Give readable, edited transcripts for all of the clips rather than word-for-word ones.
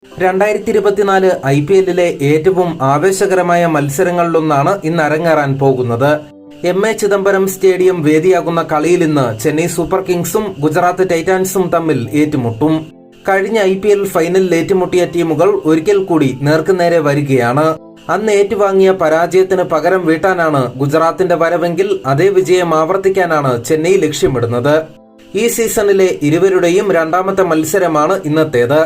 2024 IPL ഏറ്റവും ആവേശകരമായ മത്സരങ്ങളിലൊന്നാണ് ഇന്ന് അരങ്ങേറാൻ പോകുന്നത്. MA ചിദംബരം സ്റ്റേഡിയം വേദിയാകുന്ന കളിയിൽ ഇന്ന് ചെന്നൈ സൂപ്പർ കിങ്സും ഗുജറാത്ത് ടൈറ്റാൻസും തമ്മിൽ ഏറ്റുമുട്ടും. കഴിഞ്ഞ IPL ഫൈനലിൽ ഏറ്റുമുട്ടിയ ടീമുകൾ ഒരിക്കൽ കൂടി നേർക്കുനേരെ വരികയാണ്. അന്ന് ഏറ്റുവാങ്ങിയ പരാജയത്തിന് പകരം വീട്ടാനാണ് ഗുജറാത്തിന്റെ വരവെങ്കിൽ അതേ വിജയം ആവർത്തിക്കാനാണ് ചെന്നൈ ലക്ഷ്യമിടുന്നത്. ഈ സീസണിലെ ഇരുവരുടെയും രണ്ടാമത്തെ മത്സരമാണ് ഇന്നത്തേത്.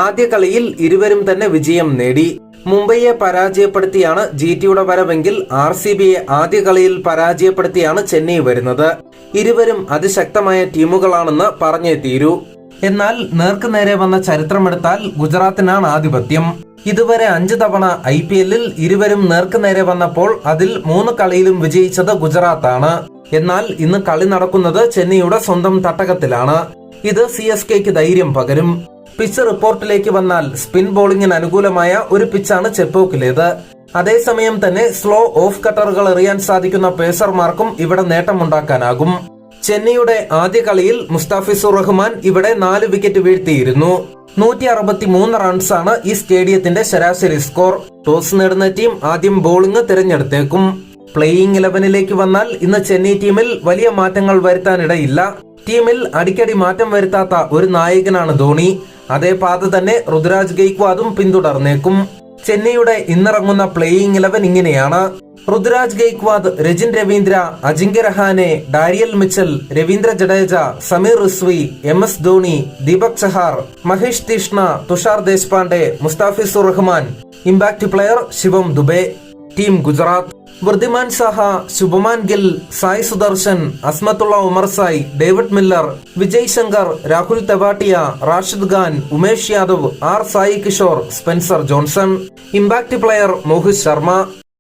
ആദ്യ കളിയിൽ ഇരുവരും തന്നെ വിജയം നേടി. മുംബൈയെ പരാജയപ്പെടുത്തിയാണ് GTയുടെ വരവെങ്കിൽ RCBയെ ആദ്യ കളിയിൽ പരാജയപ്പെടുത്തിയാണ് ചെന്നൈ വരുന്നത്. ഇരുവരും അതിശക്തമായ ടീമുകളാണെന്ന് പറഞ്ഞേ തീരൂ. എന്നാൽ നേർക്കുനേരെ വന്ന ചരിത്രമെടുത്താൽ ഗുജറാത്തിനാണ് ആധിപത്യം. ഇതുവരെ 5 തവണ IPLൽ ഇരുവരും നേർക്കുനേരെ വന്നപ്പോൾ അതിൽ 3 കളിയിലും വിജയിച്ചത് ഗുജറാത്താണ്. എന്നാൽ ഇന്ന് കളി നടക്കുന്നത് ചെന്നൈയുടെ സ്വന്തം തട്ടകത്തിലാണ്. ഇത് CSKക്ക് ധൈര്യം പകരും. പിച്ച് റിപ്പോർട്ടിലേക്ക് വന്നാൽ സ്പിൻ ബോളിംഗിന് അനുകൂലമായ ഒരു പിച്ചാണ് ചെപ്പോക്കിലേത്. അതേസമയം തന്നെ സ്ലോ ഓഫ് കട്ടറുകൾ എറിയാൻ സാധിക്കുന്ന പേസർമാർക്കും ഇവിടെ നേട്ടമുണ്ടാക്കാനാകും. ചെന്നൈയുടെ ആദ്യ കളിയിൽ മുസ്താഫിസുർ റഹ്മാൻ ഇവിടെ 4 വിക്കറ്റ് വീഴ്ത്തിയിരുന്നു. 163 റൺസാണ് ഈ സ്റ്റേഡിയത്തിന്റെ ശരാശരി സ്കോർ. ടോസ് നേടുന്ന ടീം ആദ്യം ബോളിംഗ് തിരഞ്ഞെടുത്തേക്കും. പ്ലേയിങ് 11ലേക്ക് വന്നാൽ ഇന്ന് ചെന്നൈ ടീമിൽ വലിയ മാറ്റങ്ങൾ വരുത്താനിടയില്ല. ടീമിൽ അടിക്കടി മാറ്റം വരുത്താത്ത ഒരു നായകനാണ് ധോണി. അതേ പാത തന്നെ ഋതുരാജ് ഗെയ്ക്വാദും പിന്തുടർന്നേക്കും. ചെന്നൈയുടെ ഇന്നിറങ്ങുന്ന പ്ലേയിങ് 11 ഇങ്ങനെയാണ്: Ruturaj Gaikwad, Rachin Ravindra, Ajinkya Rahane, Daryl Mitchell, Ravindra Jadeja, Sameer Rizvi, MS Dhoni, Deepak Chahar, Maheesh Theekshana, Tushar Deshpande, Mustafizur Rahman. Impact player Shivam Dube. Team Gujarat: Wriddhiman Saha, Shubman Gill, Sai Sudharsan, Azmatullah Omarzai, David Miller, Vijay Shankar, Rahul Tewatia, Rashid Khan, Umesh Yadav, R Sai Kishore, Spencer Johnson. Impact player Mohit Sharma.